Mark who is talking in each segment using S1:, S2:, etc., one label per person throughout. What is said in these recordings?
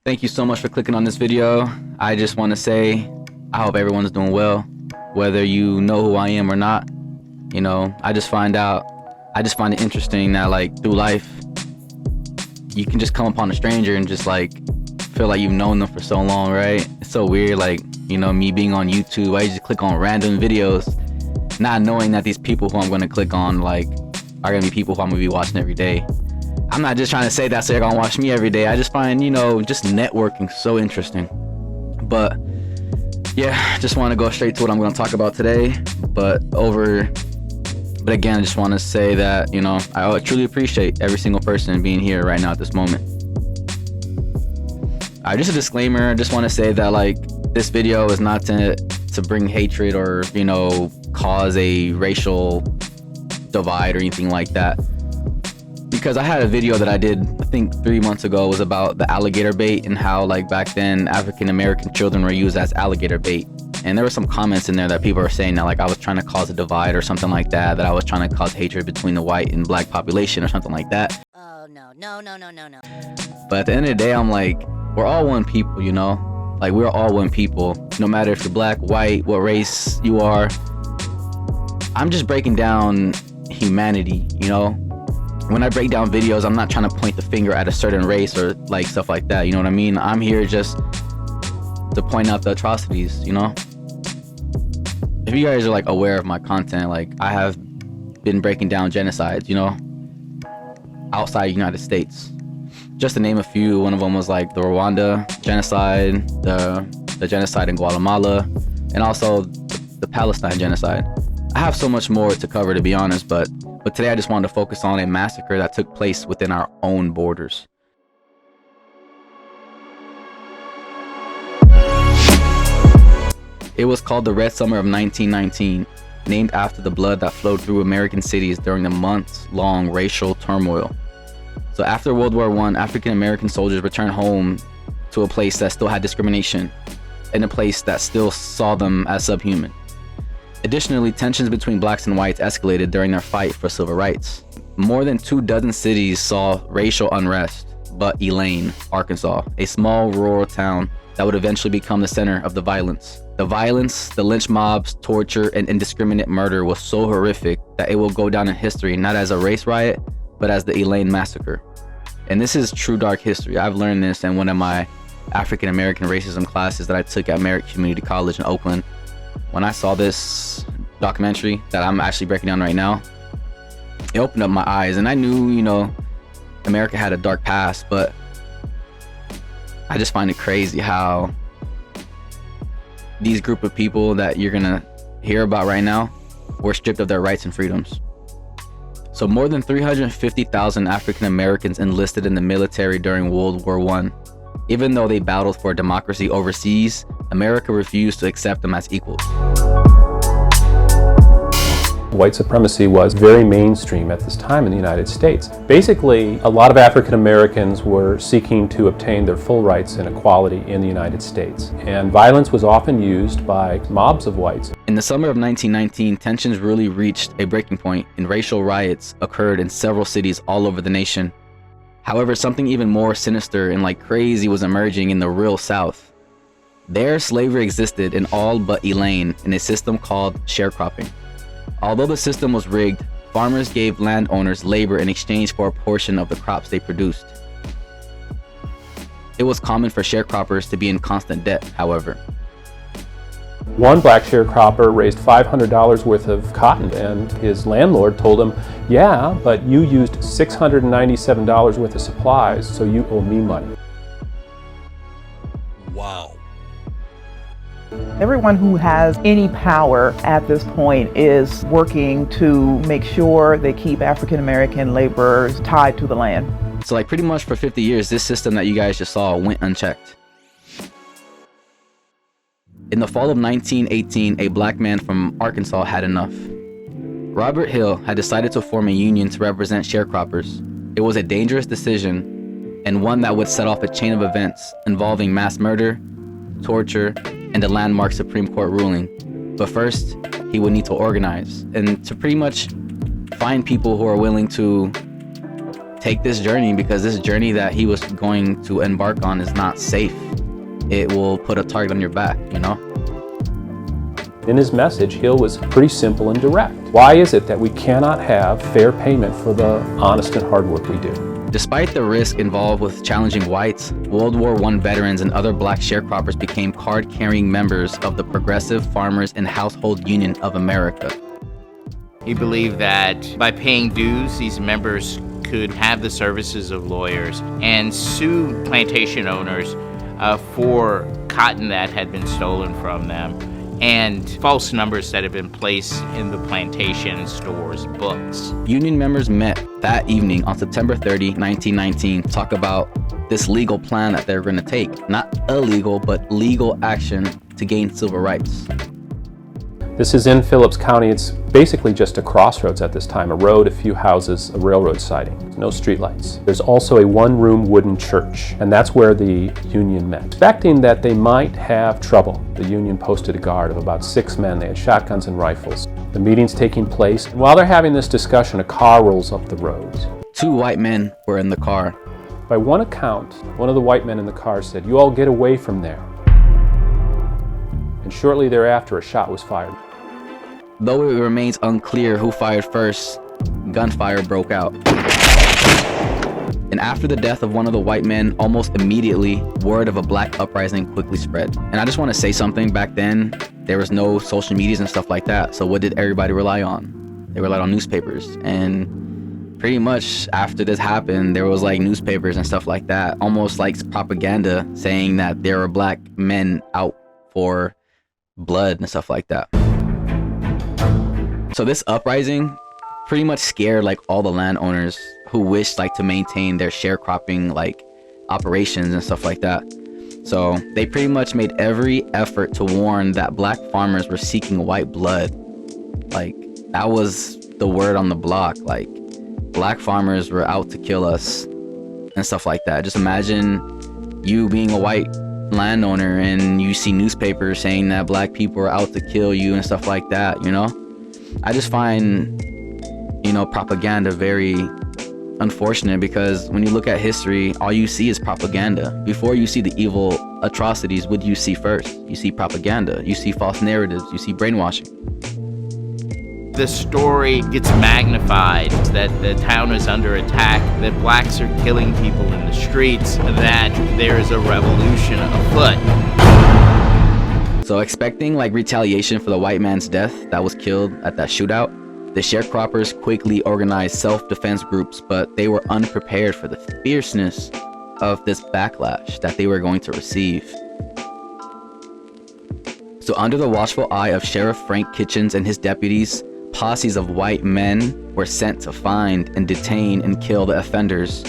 S1: Thank you so much for clicking on this video. I just want to say I hope everyone's doing well, whether you know who I am or not. You know, I just find it interesting that like through life you can just come upon a stranger and just like feel like you've known them for so long, right? It's so weird, like, you know, me being on YouTube, I just click on random videos not knowing that these people who I'm going to click on like are going to be people who I'm going to be watching every day. I'm not just trying to say that so you're going to watch me every day. I just find, you know, just networking so interesting. But yeah, just want to go straight to what I'm going to talk about today. But again, I just want to say that, you know, I truly appreciate every single person being here right now at this moment. Just a disclaimer, I just want to say that like this video is not to bring hatred or, you know, cause a racial divide or anything like that. Because I had a video that I did, I think 3 months ago, was about the alligator bait and how like back then African American children were used as alligator bait. And there were some comments in there that people were saying that like I was trying to cause a divide or something like that I was trying to cause hatred between the white and black population or something like that.
S2: Oh, no.
S1: But at the end of the day, I'm like, we're all one people, you know? Like, we're all one people. No matter if you're black, white, what race you are. I'm just breaking down humanity, you know? When I break down videos, I'm not trying to point the finger at a certain race or like stuff like that, you know what I mean? I'm here just to point out the atrocities, you know? If you guys are like aware of my content, like I have been breaking down genocides, you know, outside United States. Just to name a few, one of them was like the Rwanda genocide, the genocide in Guatemala, and also the Palestine genocide. I have so much more to cover, to be honest, but today I just wanted to focus on a massacre that took place within our own borders. It was called the Red Summer of 1919, named after the blood that flowed through American cities during the months-long racial turmoil. So after World War I, African American soldiers returned home to a place that still had discrimination, and a place that still saw them as subhuman. Additionally, tensions between blacks and whites escalated during their fight for civil rights. More than 24 cities saw racial unrest, but Elaine, Arkansas, a small rural town that would eventually become the center of the violence. The violence, the lynch mobs, torture, and indiscriminate murder was so horrific that it will go down in history not as a race riot, but as the Elaine Massacre. And this is true dark history. I've learned this in one of my African American racism classes that I took at Merritt Community College in Oakland. When I saw this documentary that I'm actually breaking down right now, it opened up my eyes, and I knew, you know, America had a dark past, but I just find it crazy how these group of people that you're gonna hear about right now were stripped of their rights and freedoms. So more than 350,000 African Americans enlisted in the military during World War I. Even though they battled for democracy overseas, America refused to accept them as equals.
S3: White supremacy was very mainstream at this time in the United States. Basically, a lot of African Americans were seeking to obtain their full rights and equality in the United States, and violence was often used by mobs of whites.
S1: In the summer of 1919, tensions really reached a breaking point, and racial riots occurred in several cities all over the nation. However, something even more sinister and like crazy was emerging in the real South. There, slavery existed in all but Elaine in a system called sharecropping. Although the system was rigged, farmers gave landowners labor in exchange for a portion of the crops they produced. It was common for sharecroppers to be in constant debt, however.
S3: One black sharecropper raised $500 worth of cotton, and his landlord told him, "Yeah, but you used $697 worth of supplies, so you owe me money."
S4: Wow.
S5: Everyone who has any power at this point is working to make sure they keep African American laborers tied to the land.
S1: So like pretty much for 50 years, this system that you guys just saw went unchecked. In the fall of 1918, a black man from Arkansas had enough. Robert Hill had decided to form a union to represent sharecroppers. It was a dangerous decision, and one that would set off a chain of events involving mass murder, torture, and a landmark Supreme Court ruling. But first, he would need to organize and to pretty much find people who are willing to take this journey, because this journey that he was going to embark on is not safe. It will put a target on your back, you know?
S3: In his message, Hill was pretty simple and direct. Why is it that we cannot have fair payment for the honest and hard work we do?
S1: Despite the risk involved with challenging whites, World War I veterans and other black sharecroppers became card-carrying members of the Progressive Farmers and Household Union of America.
S2: He believed that by paying dues, these members could have the services of lawyers and sue plantation owners for cotton that had been stolen from them and false numbers that had been placed in the plantation stores' books.
S1: Union members met that evening on September 30, 1919, to talk about this legal plan that they were going to take. Not illegal, but legal action to gain civil rights.
S3: This is in Phillips County. It's basically just a crossroads at this time, a road, a few houses, a railroad siding, no streetlights. There's also a one-room wooden church, and that's where the Union met. Expecting that they might have trouble, the Union posted a guard of about 6 men. They had shotguns and rifles. The meeting's taking place, and while they're having this discussion, a car rolls up the road.
S1: 2 white men were in the car.
S3: By one account, one of the white men in the car said, "You all get away from there." And shortly thereafter, a shot was fired.
S1: Though it remains unclear who fired first, gunfire broke out. And after the death of one of the white men, almost immediately, word of a black uprising quickly spread. And I just want to say something. Back then, there was no social medias and stuff like that. So what did everybody rely on? They relied on newspapers. And pretty much after this happened, there was like newspapers and stuff like that, almost like propaganda saying that there were black men out for blood and stuff like that. So this uprising pretty much scared like all the landowners who wished like to maintain their sharecropping like operations and stuff like that. So they pretty much made every effort to warn that black farmers were seeking white blood. Like that was the word on the block. Like black farmers were out to kill us and stuff like that. Just imagine you being a white landowner and you see newspapers saying that black people are out to kill you and stuff like that, you know? I just find, you know, propaganda very unfortunate, because when you look at history, all you see is propaganda. Before you see the evil atrocities, what do you see first? You see propaganda, you see false narratives, you see brainwashing.
S2: The story gets magnified that the town is under attack, that blacks are killing people in the streets, that there is a revolution afoot.
S1: So expecting like retaliation for the white man's death that was killed at that shootout, the sharecroppers quickly organized self-defense groups, but they were unprepared for the fierceness of this backlash that they were going to receive. So under the watchful eye of Sheriff Frank Kitchens and his deputies, posses of white men were sent to find and detain and kill the offenders.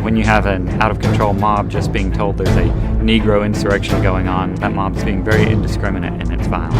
S4: When you have an out-of-control mob just being told there's a Negro insurrection going on, that mob's being very indiscriminate in its violence.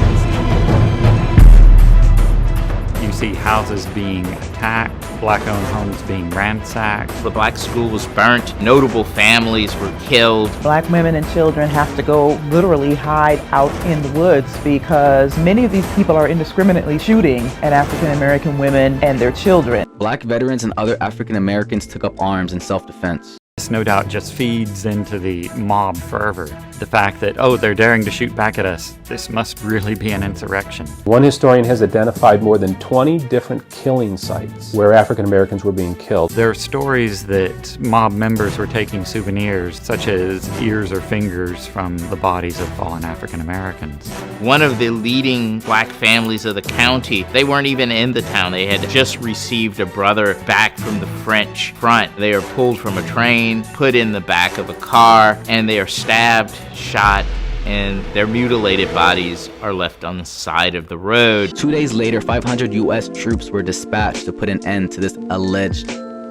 S4: You see houses being attacked, black-owned homes being ransacked.
S2: The black school was burnt, notable families were killed.
S5: Black women and children have to go literally hide out in the woods because many of these people are indiscriminately shooting at African American women and their children.
S1: Black veterans and other African Americans took up arms in self-defense.
S4: This no doubt just feeds into the mob fervor. The fact that, oh, they're daring to shoot back at us. This must really be an insurrection.
S3: One historian has identified more than 20 different killing sites where African Americans were being killed.
S4: There are stories that mob members were taking souvenirs, such as ears or fingers from the bodies of fallen African Americans.
S2: One of the leading black families of the county, they weren't even in the town. They had just received a brother back from the French front. They are pulled from a train, put in the back of a car, and they are stabbed, shot, and their mutilated bodies are left on the side of the road.
S1: 2 days later, 500 U.S. troops were dispatched to put an end to this alleged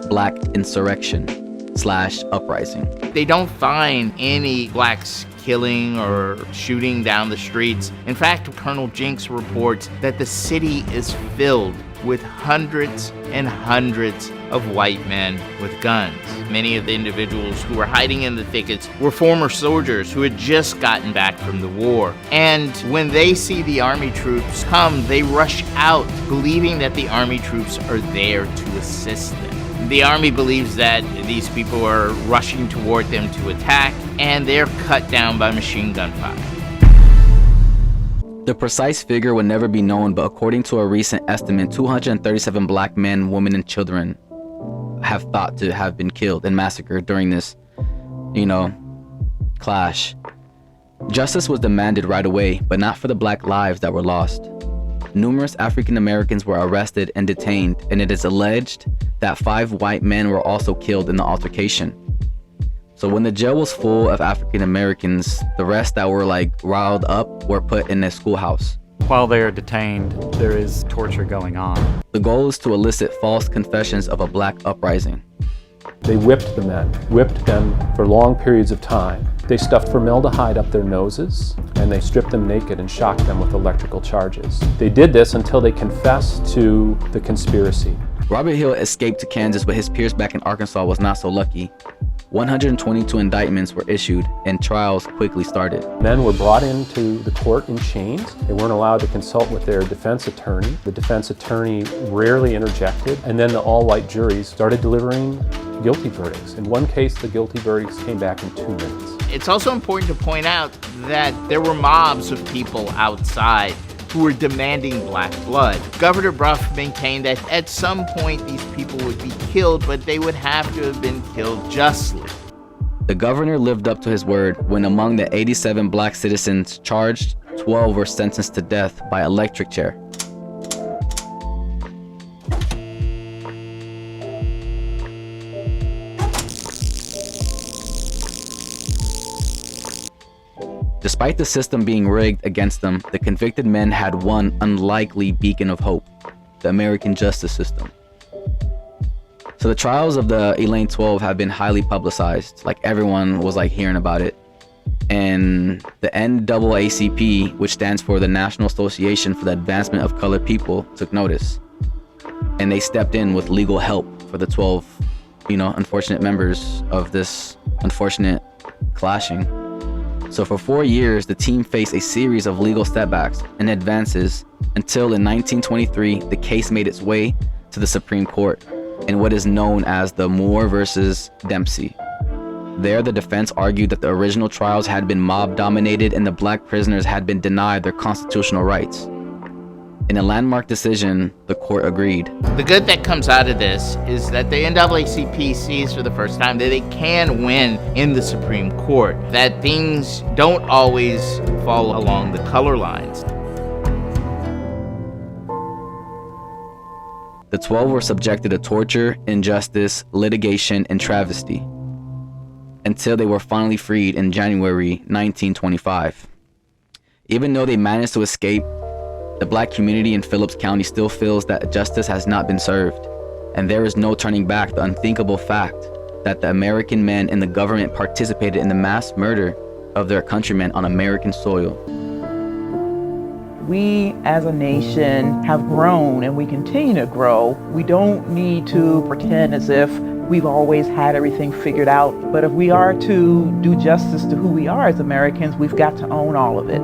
S1: black insurrection/uprising.
S2: They don't find any blacks killing or shooting down the streets. In fact, Colonel Jenks reports that the city is filled with hundreds and hundreds of white men with guns. Many of the individuals who were hiding in the thickets were former soldiers who had just gotten back from the war. And when they see the army troops come, they rush out, believing that the army troops are there to assist them. The army believes that these people are rushing toward them to attack, and they're cut down by machine gun fire.
S1: The precise figure will never be known, but according to a recent estimate, 237 black men, women, and children have thought to have been killed and massacred during this, clash. Justice was demanded right away, but not for the black lives that were lost. Numerous African Americans were arrested and detained, and it is alleged that 5 white men were also killed in the altercation. So when the jail was full of African Americans, the rest that were riled up were put in a schoolhouse.
S4: While they are detained, there is torture going on.
S1: The goal is to elicit false confessions of a black uprising.
S3: They whipped the men, whipped them for long periods of time. They stuffed formaldehyde up their noses, and they stripped them naked and shocked them with electrical charges. They did this until they confessed to the conspiracy.
S1: Robert Hill escaped to Kansas, but his peers back in Arkansas was not so lucky. 122 indictments were issued, and trials quickly started.
S3: Men were brought into the court in chains. They weren't allowed to consult with their defense attorney. The defense attorney rarely interjected, and then the all-white juries started delivering guilty verdicts. In one case, the guilty verdicts came back in 2 minutes.
S2: It's also important to point out that there were mobs of people outside who were demanding black blood. Governor Bruff maintained that at some point these people would be killed, but they would have to have been killed justly.
S1: The governor lived up to his word when among the 87 black citizens charged, 12 were sentenced to death by electric chair. Despite the system being rigged against them, the convicted men had one unlikely beacon of hope: the American justice system. So the trials of the Elaine 12 have been highly publicized. Everyone was hearing about it. And the NAACP, which stands for the National Association for the Advancement of Colored People, took notice. And they stepped in with legal help for the 12, unfortunate members of this unfortunate clashing. So for 4 years, the team faced a series of legal setbacks and advances until in 1923, the case made its way to the Supreme Court in what is known as the Moore versus Dempsey. There, the defense argued that the original trials had been mob-dominated and the black prisoners had been denied their constitutional rights. In a landmark decision, the court agreed.
S2: The good that comes out of this is that the NAACP sees for the first time that they can win in the Supreme Court, that things don't always fall along the color lines.
S1: The 12 were subjected to torture, injustice, litigation, and travesty until they were finally freed in January 1925. Even though they managed to escape, the black community in Phillips County still feels that justice has not been served, and there is no turning back the unthinkable fact that the American men in the government participated in the mass murder of their countrymen on American soil.
S5: We as a nation have grown and we continue to grow. We don't need to pretend as if we've always had everything figured out, but if we are to do justice to who we are as Americans, we've got to own all of it.